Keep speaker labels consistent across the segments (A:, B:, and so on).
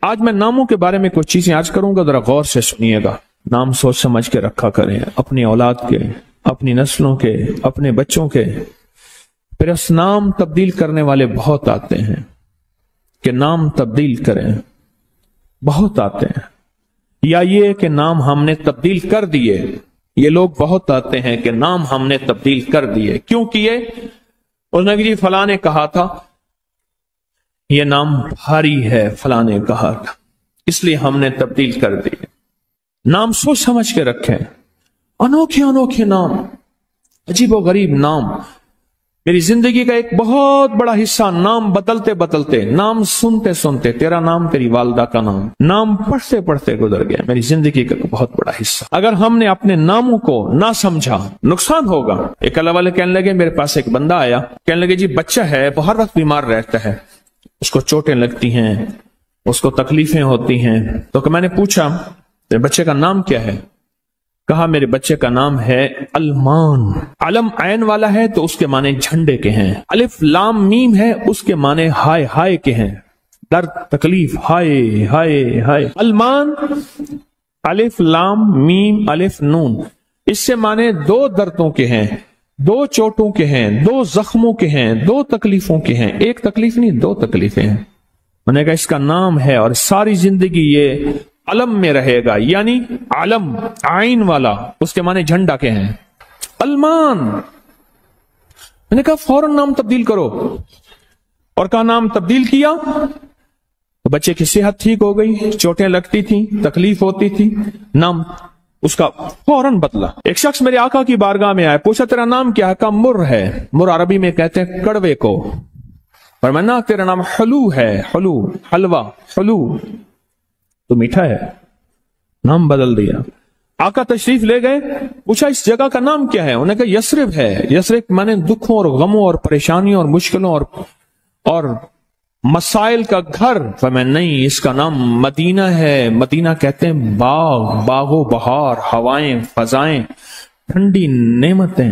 A: آج میں ناموں کے بارے میں کچھ چیزیں آج کروں گا، ذرا غور سے سنیے گا۔ نام سوچ سمجھ کے رکھا کریں، اپنی اولاد کے، اپنی نسلوں کے، اپنے بچوں کے۔ پھر اس نام تبدیل کرنے والے بہت آتے ہیں کہ نام تبدیل کریں، بہت آتے ہیں، یا یہ کہ نام ہم نے تبدیل کر دیے۔ یہ لوگ بہت آتے ہیں کہ نام ہم نے تبدیل کر دیے۔ کیوں کیے؟ اس نے جی فلاں نے کہا تھا یہ نام بھاری ہے، فلاں نے کہا تھا، اس لیے ہم نے تبدیل کر دیے۔ نام سوچ سمجھ کے رکھیں، انوکھے انوکھے نام، عجیب و غریب نام۔ میری زندگی کا ایک بہت بڑا حصہ نام بدلتے بدلتے، نام سنتے سنتے، تیرا نام تیری والدہ کا نام، نام پڑھتے پڑھتے گزر گیا میری زندگی کا بہت بڑا حصہ۔ اگر ہم نے اپنے ناموں کو نہ سمجھا نقصان ہوگا۔ ایک اللہ والے کہنے لگے، میرے پاس ایک بندہ آیا، کہنے لگے جی بچہ ہے، ہر وقت بیمار رہتا ہے، اس کو چوٹیں لگتی ہیں، اس کو تکلیفیں ہوتی ہیں۔ تو میں نے پوچھا تیرے بچے کا نام کیا ہے؟ کہا میرے بچے کا نام ہے المان۔ علم عین والا ہے تو اس کے معنی جھنڈے کے ہیں، الف لام میم ہے اس کے معنی ہائے ہائے کے ہیں، درد تکلیف، ہائے ہائے ہائے۔ المان الف لام میم الف نون، اس سے معنی دو دردوں کے ہیں، دو چوٹوں کے ہیں، دو زخموں کے ہیں، دو تکلیفوں کے ہیں۔ ایک تکلیف نہیں، دو تکلیفیں ہیں۔ میں نے کہا اس کا نام ہے اور ساری زندگی یہ علم میں رہے گا، یعنی علم عین والا، اس کے معنی جھنڈا کے ہیں، المان۔ میں نے کہا فوراً نام تبدیل کرو، اور کہا نام تبدیل کیا تو بچے کی صحت ٹھیک ہو گئی، چوٹیں لگتی تھیں، تکلیف ہوتی تھی، نام اس کا فوراً بدلا۔ ایک شخص میرے آقا کی بارگاہ میں آیا، پوچھا تیرا نام کیا ہے؟ کہا مر ہے۔ مر عربی میں کہتے ہیں کڑوے کو۔ فرمایا تیرا نام حلو ہے، حلو، حلوہ، حلو تو میٹھا ہے۔ نام بدل دیا۔ آقا تشریف لے گئے، پوچھا اس جگہ کا نام کیا ہے؟ انہوں نے کہا یثرب ہے۔ یثرب مانے دکھوں اور غموں اور پریشانیوں اور مشکلوں اور مسائل کا گھر۔ فرمایا نہیں، اس کا نام مدینہ ہے۔ مدینہ کہتے ہیں باغ، باغ و بہار، ہوائیں، فضائیں، ٹھنڈی نعمتیں،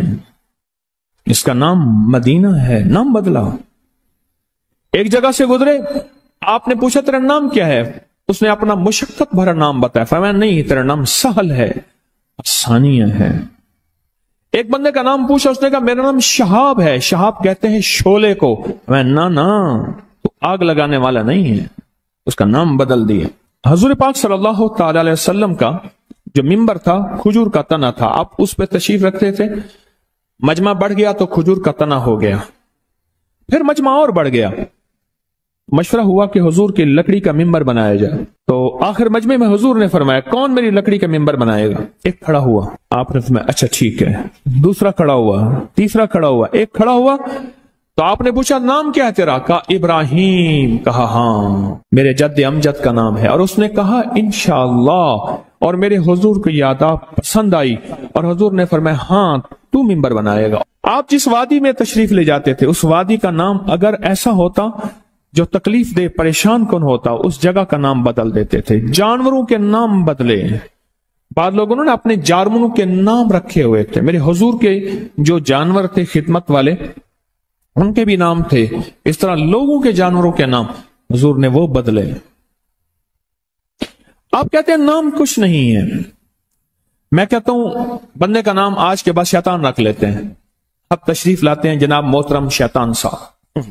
A: اس کا نام مدینہ ہے۔ نام بدلا۔ ایک جگہ سے گزرے، آپ نے پوچھا تیرا نام کیا ہے؟ اس نے اپنا مشقت بھرا نام بتایا۔ فرمایا نہیں، تیرا نام سہل ہے، آسانیہ ہے۔ ایک بندے کا نام پوچھا، اس نے کہا میرا نام شہاب ہے۔ شہاب کہتے ہیں شعلے کو۔ فرمایا نا تو آگ لگانے والا نہیں ہے، اس کا نام بدل دیا۔ حضور پاک صلی اللہ تعالی علیہ وسلم کا جو ممبر تھا کھجور کا تنا تھا، آپ اس پہ تشریف رکھتے تھے، مجمع بڑھ گیا تو کھجور کا تنا ہو گیا، پھر مجمع اور بڑھ گیا، مشورہ ہوا کہ حضور کی لکڑی کا ممبر بنایا جائے۔ تو آخر مجمع میں حضور نے فرمایا کون میری لکڑی کا ممبر بنائے گا؟ ایک کھڑا ہوا، آپ نے فرمایا اچھا ٹھیک ہے۔ دوسرا کھڑا ہوا، تیسرا کھڑا ہوا، ایک کھڑا ہوا تو آپ نے پوچھا نام کیا ہے تیرا؟ کہا ابراہیم۔ کہا ہاں میرے جد امجد کا نام ہے۔ اور اس نے کہا انشاءاللہ، اور میرے حضور کو یاد پسند آئی اور حضور نے فرمایا ہاں تو ممبر بنائے گا۔ آپ جس وادی میں تشریف لے جاتے تھے اس وادی کا نام اگر ایسا ہوتا جو تکلیف دے، پریشان کن ہوتا، اس جگہ کا نام بدل دیتے تھے۔ جانوروں کے نام بدلے، بعض لوگوں نے اپنے جانوروں کے نام رکھے ہوئے تھے۔ میرے حضور کے جو جانور تھے خدمت والے، ان کے بھی نام تھے۔ اس طرح لوگوں کے جانوروں کے نام حضور نے وہ بدلے۔ آپ کہتے ہیں نام کچھ نہیں ہے، میں کہتا ہوں بندے کا نام آج کے بعد شیطان رکھ لیتے ہیں۔ اب تشریف لاتے ہیں جناب محترم شیطان صاحب،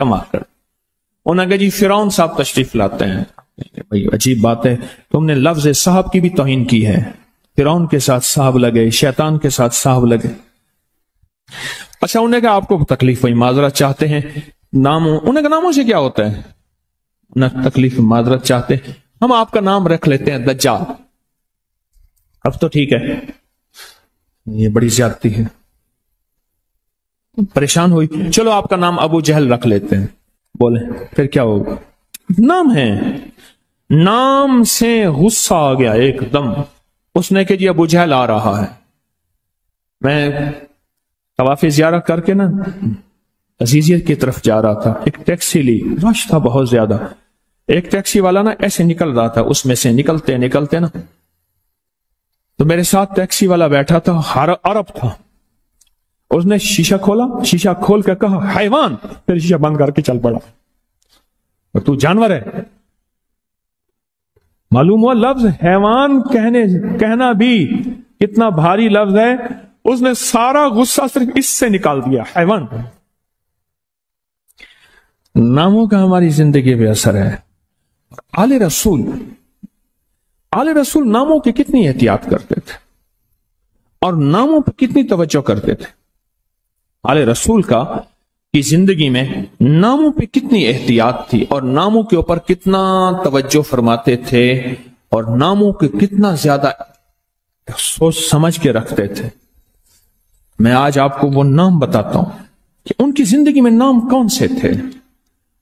A: کمال کر۔ انہوں نے کہا جی فرعون صاحب تشریف لاتے ہیں۔ بھئی عجیب بات ہے، تم نے لفظ صاحب کی بھی توہین کی ہے۔ فرعون کے ساتھ صاحب لگے، شیطان کے ساتھ صاحب لگے۔ اچھا انہوں نے کہا آپ کو تکلیف ہوئی، معذرت چاہتے ہیں، ناموں، انہوں نے کہا ناموں سے کیا ہوتا ہے؟ نہ تکلیف معذرت چاہتے ہیں، ہم آپ کا نام رکھ لیتے ہیں دجال۔ اب تو ٹھیک ہے، یہ بڑی زیادتی ہے، پریشان ہوئی، چلو آپ کا نام ابو جہل رکھ لیتے ہیں۔ بولے پھر کیا ہوگا؟ نام ہے، نام سے غصہ آ گیا ایک دم۔ اس نے کہ جی ابو جہل آ رہا ہے۔ میں طواف زیارت کر کے نا عزیزیت کی طرف جا رہا تھا، ایک ٹیکسی لی، رش تھا بہت زیادہ۔ ایک ٹیکسی والا نا ایسے نکل رہا تھا، اس میں سے نکلتے نکلتے نا تو میرے ساتھ ٹیکسی والا بیٹھا تھا، عرب تھا۔ اس نے شیشہ کھولا، شیشہ کھول کے کہا حیوان، پھر شیشہ بند کر کے چل پڑا۔ اور تو جانور ہے؟ मालूम हुआ लफ्ज हैवान कहना भी कितना भारी लफ्ज है, उसने सारा गुस्सा सिर्फ इससे निकाल दिया, हैवान। नामों का हमारी जिंदगी पे असर है। आले रसूल नामों की कितनी एहतियात करते थे और नामों पर कितनी तवज्जो करते थे। आले रसूल की जिंदगी में नामों पे कितनी एहतियात थी और नामों के ऊपर कितना तवज्जो फरमाते थे और नामों के कितना ज्यादा सोच समझ के रखते थे। मैं आज आपको वो नाम बताता हूं कि उनकी जिंदगी में नाम कौन से थे,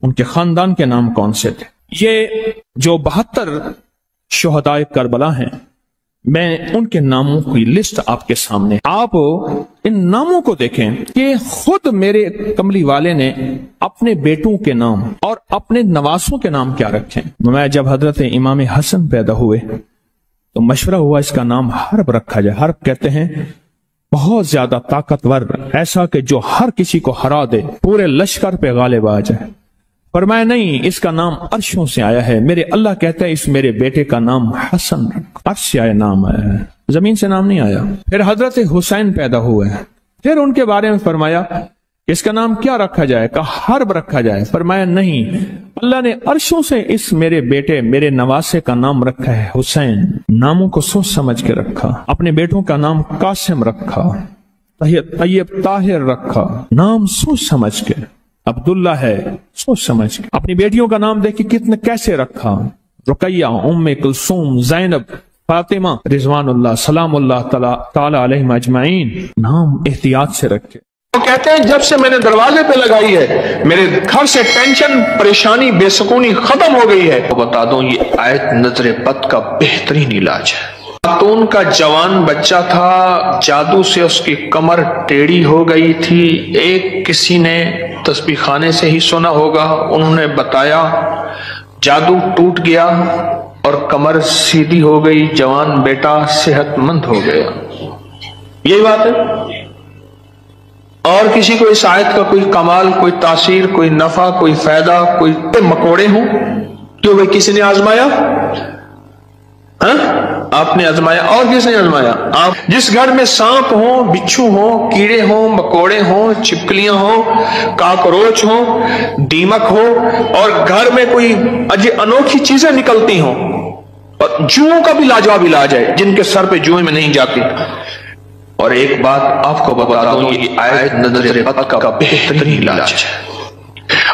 A: उनके खानदान के नाम कौन से थे। ये जो 72 शुहदाए करबला हैं, मैं उनके नामों की लिस्ट आपके सामने, आप इन नामों को देखें कि खुद मेरे कमली वाले ने अपने बेटों के नाम और अपने नवासों के नाम क्या रखे। मैं जब हजरत इमाम हसन पैदा हुए तो मशवरा हुआ इसका नाम हर्ब रखा जाए। हर्ब कहते हैं बहुत ज्यादा ताकतवर, ऐसा कि जो हर किसी को हरा दे, पूरे लश्कर पे गालिब आ जाए। फरमाया नहीं, इसका नाम अर्शों से आया है। मेरे अल्लाह कहता है इस मेरे बेटे का नाम हसन, अर्श से आया नाम आया है, जमीन से नाम नहीं आया। फिर हजरत हुसैन पैदा हुए, फिर उनके बारे में फरमाया इसका नाम क्या रखा जाए, कहा हर्ब रखा जाए। फरमाया नहीं, अल्लाह ने अर्शों से इस मेरे बेटे मेरे नवासे का नाम रखा है हुसैन। नामों को सोच समझ के रखा। अपने बेटों का नाम कासिम रखा, तैयब ताहिर रखा, नाम सोच समझ के। अब्दुल्ला है, सोच समझ के। अपनी बेटियों का नाम देखिए कितने कैसे रखा, रुकैया, उम्मे कुलसूम, ज़ैनब, फातिमा, रिजवानुल्लाह सलामुल्लाह ताला अलैहिम अजमाइन। नाम एहतियात से रखे।
B: वो कहते हैं जब से मैंने दरवाजे पे लगाई है मेरे घर से टेंशन, परेशानी, बेसुकूनी खत्म हो गई है। तो बता दूं ये आयत नजर बद का बेहतरीन इलाज है। खातून का जवान बच्चा था, जादू से उसकी कमर टेढ़ी हो गई थी। एक किसी ने तस्बीह खाने से ही सुना होगा, उन्होंने बताया जादू टूट गया और कमर सीधी हो गई, जवान बेटा सेहतमंद हो गया। यही बात है। और किसी को इस आयत का कोई कमाल, कोई तासीर, कोई नफा, कोई फायदा, कोई मकोड़े हों, क्यों भाई किसी ने आजमाया? आपने आजमाया और किसने आजमाया? आप। जिस घर में सांप हो, बिच्छू हो, कीड़े हो, मकोड़े हो, छिपकलियां हो, काकरोच हो, दीमक हो और घर में कोई अनोखी चीजें निकलती हो, और जुओं का भी लाजवाब इलाज है, जिनके सर पे जुएं में नहीं जाती। और एक बात आपको बता दूं, ये आयत नजर बद का बेहतरीन इलाज है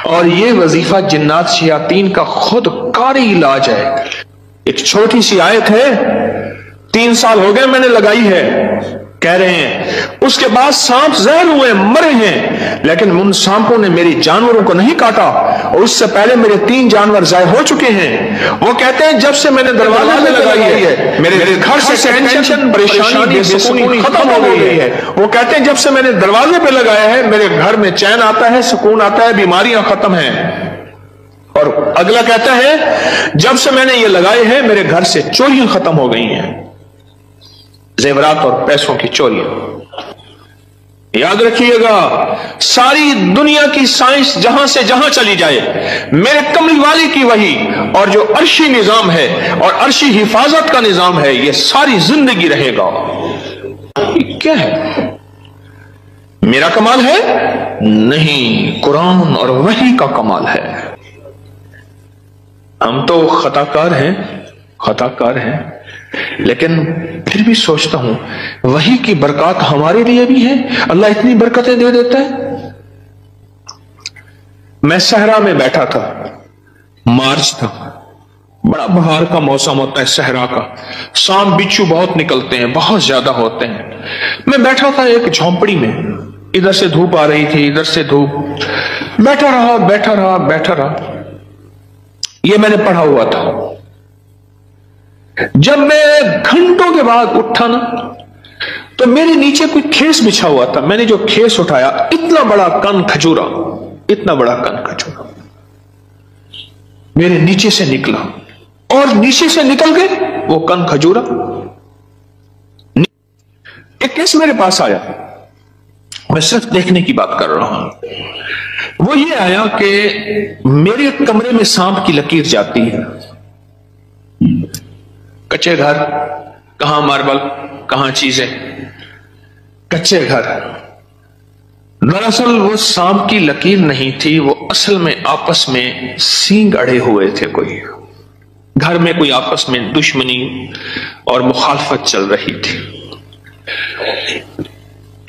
B: और ये वजीफा जिन्नात शयातीन का खुद कारी इलाज है। एक छोटी सी आयत है, 3 साल हो गए मैंने लगाई है, कह रहे हैं। उसके बाद सांप जहर हुए, मरे हैं, लेकिन उन सांपों ने मेरी जानवरों को नहीं काटा और उससे पहले मेरे 3 जानवर ज़ाय हो चुके हैं। वो कहते हैं जब से मैंने दरवाजे में लगाई है मेरे घर से टेंशन, परेशानी, बेसुकूनी खत्म हो गई है। वो कहते हैं जब से मैंने दरवाजे पे लगाया है मेरे घर में चैन आता है, सुकून आता है, बीमारियां खत्म हैं। और अगला कहता है जब से मैंने ये लगाए हैं मेरे घर से चोरियां खत्म हो गई हैं, जेवरात और पैसों की चोरियां। याद रखिएगा, सारी दुनिया की साइंस जहां से जहां चली जाए, मेरे कमली वाली की वही और जो अर्शी निजाम है और अर्शी हिफाजत का निजाम है, ये सारी जिंदगी रहेगा। ये क्या है? मेरा कमाल है? नहीं, कुरान और वही का कमाल है। हम तो खताकार हैं, लेकिन फिर भी सोचता हूं वही की बरकत हमारे लिए भी है। अल्लाह इतनी बरकतें दे देता है। मैं सहरा में बैठा था, मार्च था, बड़ा बहार का मौसम होता है सहरा का, सांप बिच्छू बहुत निकलते हैं, बहुत ज्यादा होते हैं। मैं बैठा था एक झोंपड़ी में, इधर से धूप आ रही थी, इधर से धूप, बैठा रहा। ये मैंने पढ़ा हुआ था। जब मैं घंटों के बाद उठा ना, तो मेरे नीचे कोई खेस बिछा हुआ था। मैंने जो खेस उठाया, इतना बड़ा कन खजूरा मेरे नीचे से निकला और नीचे से निकल के वो कन खजूरा एक केस मेरे पास आया। मैं सिर्फ देखने की बात कर रहा हूं। वो ये आया कि मेरे कमरे में सांप की लकीर जाती है, कच्चे घर, कहां मार्बल, कहां चीजें, कच्चे घर। दरअसल वो सांप की लकीर नहीं थी, वो असल में आपस में सींग अड़े हुए थे। कोई घर में कोई आपस में दुश्मनी और मुखालफत चल रही थी।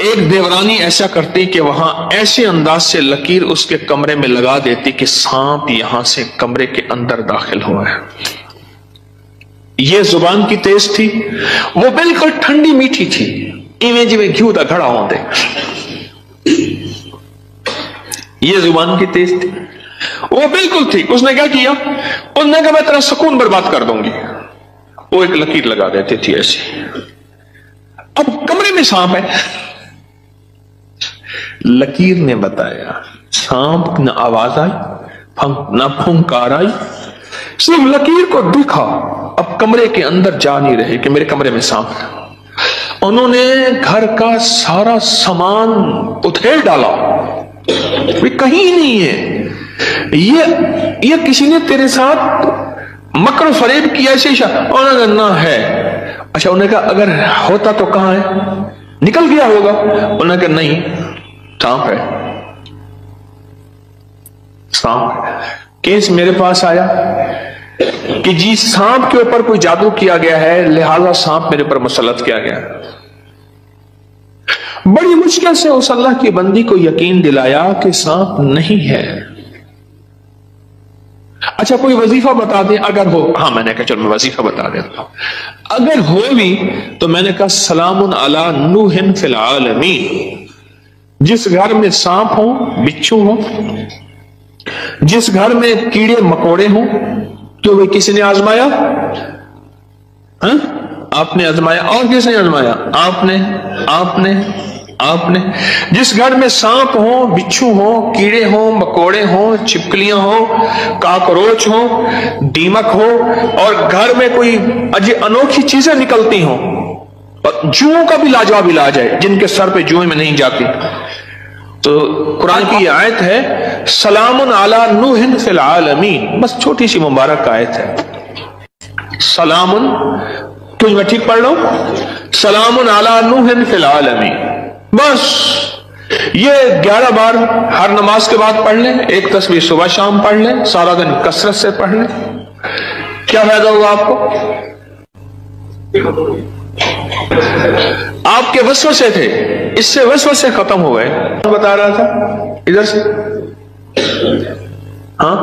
B: एक देवरानी ऐसा करती कि वहां ऐसे अंदाज से लकीर उसके कमरे में लगा देती कि सांप यहां से कमरे के अंदर दाखिल हुआ है। ये जुबान की तेज थी, वो बिल्कुल ठंडी मीठी थी, इवें जिवें घ्यू दा घड़ा होंदे। ये जुबान की तेज थी, वो बिल्कुल थी। उसने क्या किया, उसने कहा मैं तेरा सुकून बर्बाद कर दूंगी। वो एक लकीर लगा देती थी ऐसी। अब कमरे में सांप है, लकीर ने बताया, सांप न आवाज आई, न फुंकार आई, सिर्फ लकीर को दिखा। अब कमरे के अंदर जा नहीं रहे कि मेरे कमरे में सांप है। उन्होंने घर का सारा सामान उधेड़ डाला, वे कहीं नहीं है। ये किसी ने तेरे साथ मकर फरेब किया ऐसे? उन्होंने ना है। अच्छा, उन्होंने कहा अगर होता तो कहां है? निकल गया होगा। उन्होंने कहा नहीं, सांप है, सांप है। केस मेरे पास आया कि जी सांप के ऊपर कोई जादू किया गया है, लिहाजा सांप मेरे ऊपर मुसल्लत किया गया। बड़ी मुश्किल से उस अल्लाह की बंदी को यकीन दिलाया कि सांप नहीं है। अच्छा, कोई वजीफा बता दे अगर हो। हाँ, मैंने कहा चलो मैं वजीफा बता देता हूं। अगर हो भी तो मैंने कहा सलामुन अला नूहिन फिल आलमीन। जिस घर में सांप हो, बिच्छू हो, जिस घर में कीड़े मकोड़े हो, तो वे किसी ने आजमाया? हाँ? आपने आजमाया। और किसने आजमाया? आपने आपने आपने। जिस घर में सांप हो, बिच्छू हो, कीड़े हो, मकोड़े हो, छिपकलियां हो, काकरोच हो, दीमक हो, और घर में कोई अनोखी चीजें निकलती हो, और जुओं का भी लाजवाब इलाज है, जिनके सर पे जुएं में नहीं जाती। तो कुरान की आयत है सलामुन अला नूहिन फिल आलमीन, बस छोटी सी मुबारक आयत है। सलामुन, क्यों मैं ठीक पढ़ लो, सलामुन अला नूहिन फिल आलमीन। बस ये 11 बार हर नमाज के बाद पढ़ लें, एक तस्वीर सुबह शाम पढ़ लें, सारा दिन कसरत से पढ़ लें, क्या फायदा होगा आपको? आपके वसवसे थे, इससे वसवसे खत्म हो गए। बता रहा था इधर से, हाँ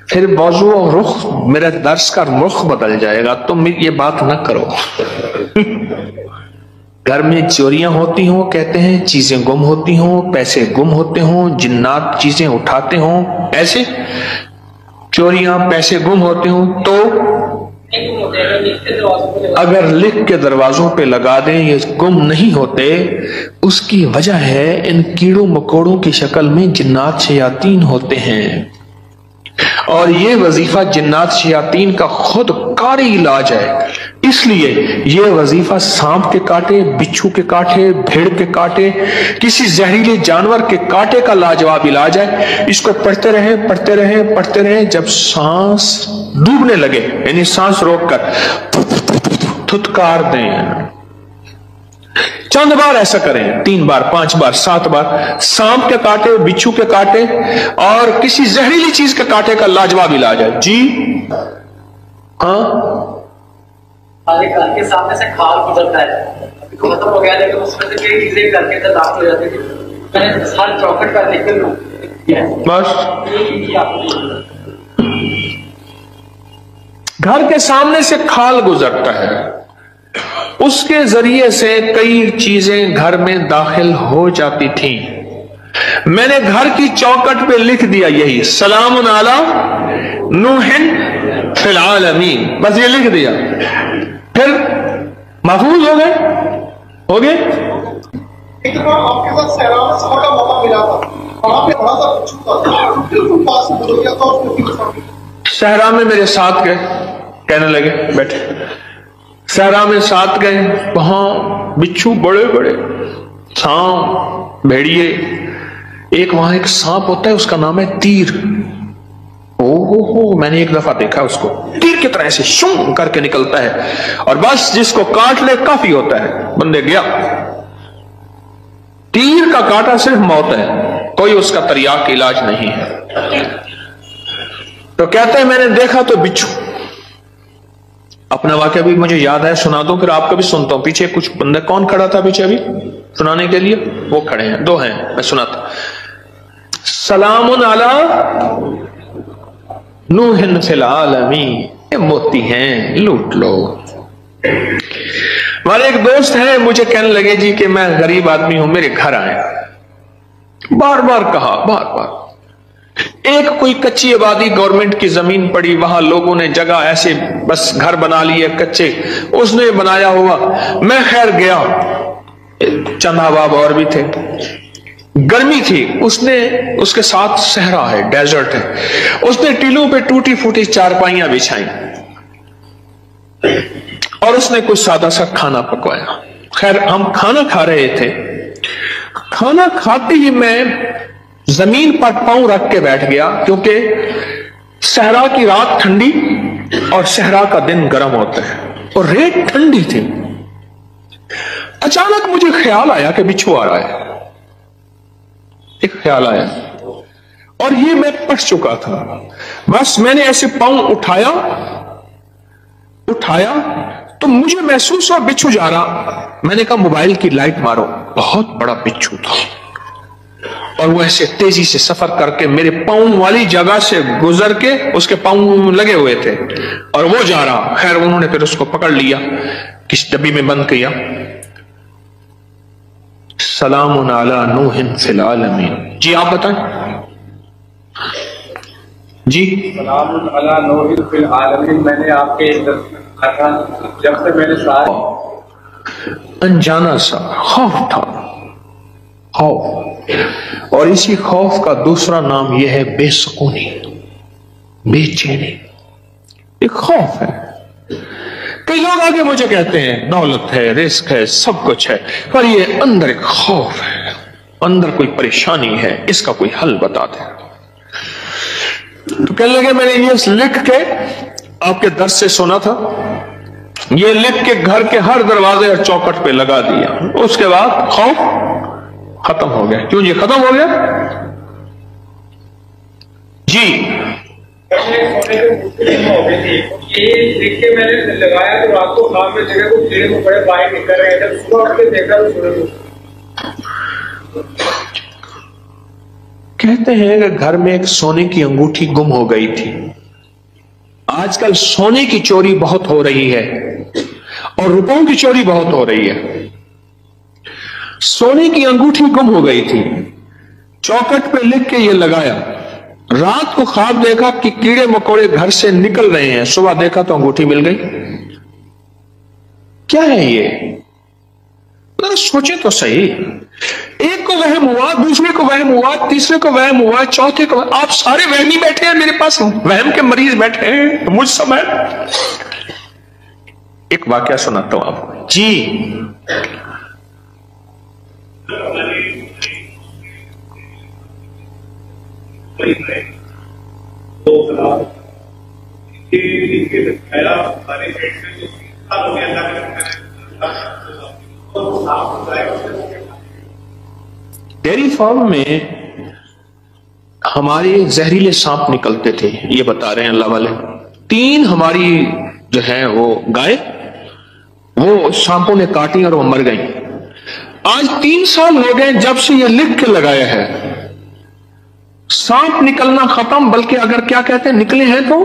B: फिर मौजू और रुख, मेरे दर्स का रुख बदल जाएगा। तुम ये बात ना करो। घर में चोरियां होती हों, कहते हैं चीजें गुम होती हों, पैसे गुम होते हों, जिन्नात चीजें उठाते हों, ऐसे चोरियां पैसे गुम होते हों, तो अगर लिख के दरवाजों पे लगा दें ये गुम नहीं होते, उसकी वजह है इन कीड़ों मकोड़ों की शक्ल में जिन्नात शयातीन होते हैं। और ये वजीफा जिन्नात शयातीन का खुद कारी इलाज है। इसलिए ये वजीफा सांप के कांटे, बिच्छू के कांटे, भेड़ के कांटे, किसी जहरीले जानवर के कांटे का लाजवाब इलाज है। इसको पढ़ते रहें, पढ़ते रहें, पढ़ते रहें। जब सांस डूबने लगे, यानी सांस रोककर थुतकार दें, चंद बार ऐसा करें, 3 बार, 5 बार, 7 बार। सांप के कांटे, बिच्छू के कांटे और किसी जहरीली चीज के कांटे का लाजवाब इलाज है। जी हाँ,
C: घर के सामने से खाल गुजरता है, अभी तो खत्म हो गया, लेकिन उसमें से कई चीजें घर के अंदर दाखिल हो जाती थी। मैंने हर चौखट पर निकल लूं
B: बस। घर के सामने से खाल गुजरता है, उसके जरिए से कई चीजें घर में दाखिल हो जाती थी। मैंने घर की चौखट पे लिख दिया यही सलामुन अला नूहिन फिल आलमीन, बस ये लिख दिया, फिर महफूज हो गए।
D: एक बार आपके साथ सहरा में सफर का मौका मिला था, वहां पे बड़ा सा बिच्छू था, बिल्कुल पास में गुजर गया था, उसने
B: सहरा में मेरे साथ गए, कहने लगे बैठे, सहरा में साथ गए, वहां बिच्छू बड़े बड़े, सांप, भेड़िए, एक वहां एक सांप होता है, उसका नाम है तीर। ओहो, मैंने एक दफा देखा उसको, तीर की तरह से शूं करके निकलता है और बस जिसको काट ले काफी होता है, बंदे गया। तीर का काटा सिर्फ मौत है, कोई उसका तरियाक इलाज नहीं है। तो कहते हैं मैंने देखा तो बिच्छू। अपना वाक्य भी मुझे याद है, सुना दो फिर आपका भी सुनता हूं। पीछे कुछ बंदे, कौन खड़ा था पीछे अभी सुनाने के लिए? वो खड़े हैं, दो हैं, मैं सुनाता। सलामुन अला नूहिन फिल आलमीन, ये मोती हैं, लूट लो। हमारे एक दोस्त है, मुझे कहने लगे जी कि मैं गरीब आदमी हूं, मेरे घर आए। बार बार कहा, बार बार। एक कोई कच्ची आबादी, गवर्नमेंट की जमीन पड़ी, वहां लोगों ने जगह ऐसे बस घर बना लिए कच्चे, उसने बनाया हुआ। मैं खैर गया, चंद अहबाब और भी थे, गर्मी थी, उसने उसके साथ सहरा है, डेजर्ट है, उसने टीलों पे टूटी फूटी चारपाइयां बिछाई और उसने कुछ सादा सा खाना पकवाया। खैर हम खाना खा रहे थे, खाना खाते ही मैं जमीन पर पांव रख के बैठ गया, क्योंकि सहरा की रात ठंडी और सहरा का दिन गर्म होता है और रेत ठंडी थी। अचानक मुझे ख्याल आया कि बिच्छू आ रहा है, एक ख्याल आया और ये मैं पढ़ चुका था। बस मैंने ऐसे पांव उठाया तो मुझे महसूस हुआ बिच्छू जा रहा। मैंने कहा मोबाइल की लाइट मारो, बहुत बड़ा बिच्छू था और वो ऐसे तेजी से सफर करके मेरे पांव वाली जगह से गुजर के, उसके पांव लगे हुए थे और वो जा रहा। खैर उन्होंने फिर उसको पकड़ लिया, किस डब्बी में बंद किया। सलामुन अला नूहिन फिल आलमीन। जी आप बताएं जी।
E: सलामुन अला नूहिन फिल आलमीन, मैंने आपके जब से मैंने
B: अनजाना सा खौफ था, खौफ। और इसी खौफ का दूसरा नाम यह है बेसुकूनी, बेचैनी। एक खौफ है। कई लोग आगे मुझे कहते हैं दौलत है, रिस्क है, सब कुछ है, पर ये अंदर एक खौफ है, अंदर कोई परेशानी है, इसका कोई हल बता दे। तो कहने लगे मैंने ये लिख के आपके दर्स से सुना था, ये लिख के घर के हर दरवाजे और चौखट पे लगा दिया। उसके बाद खौफ खत्म हो गया। क्यों जी खत्म हो गया? जी
E: सोने को मुश्किल हो गई थी, ये लिख के मैंने लगाया तो रात को खाम में जगह को कीड़े को बड़े बाहर निकल रहे थे। सुबह उठ के देखा तो सोने
B: कहते हैं कि घर में एक सोने की अंगूठी गुम हो गई थी। आजकल सोने की चोरी बहुत हो रही है और रुपयों की चोरी बहुत हो रही है। सोने की अंगूठी गुम हो गई थी, चौखट पे लिख के ये लगाया। रात को ख्वाब देखा कि कीड़े मकोड़े घर से निकल रहे हैं, सुबह देखा तो अंगूठी मिल गई। क्या है ये? सोचे तो सही। एक को वहम हुआ, दूसरे को वहम हुआ, तीसरे को वहम हुआ, चौथे को। आप सारे वहमी बैठे हैं, मेरे पास वहम के मरीज बैठे हैं मुझ समय। एक वाकया सुनाता हूं आपको जी। डेयरी फार्म में हमारे जहरीले सांप निकलते थे, ये बता रहे हैं अल्लाह वाले। 3 हमारी जो है वो गाय, वो सांपों ने काटी और वो मर गई। आज 3 साल हो गए जब से ये लिख के लगाया है, सांप निकलना खत्म, बल्कि अगर क्या कहते हैं निकले हैं तो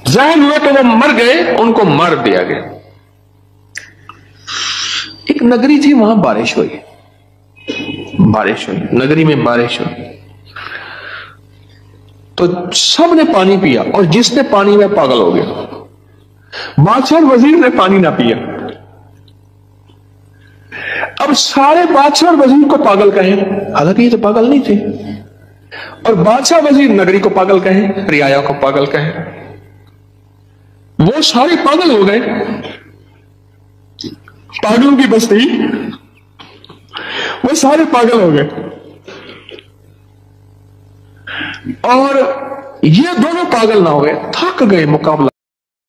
B: जहर हुए तो वो मर गए, उनको मार दिया गया। एक नगरी थी, वहां बारिश हुई, नगरी में बारिश हुई तो सब ने पानी पिया और जिसने पानी में पागल हो गया। बादशाह वजीर ने पानी ना पिया। अब सारे बादशाह वजीर को पागल कहें, हालांकि ये तो पागल नहीं थे, और बादशाह वजीर नगरी को पागल कहें, रियाया को पागल कहें। वो सारे पागल हो गए। पागलों की बस्ती, वो سارے پاگل ہو گئے. اور یہ دونوں پاگل نہ ہوئے, تھک گئے مقابلہ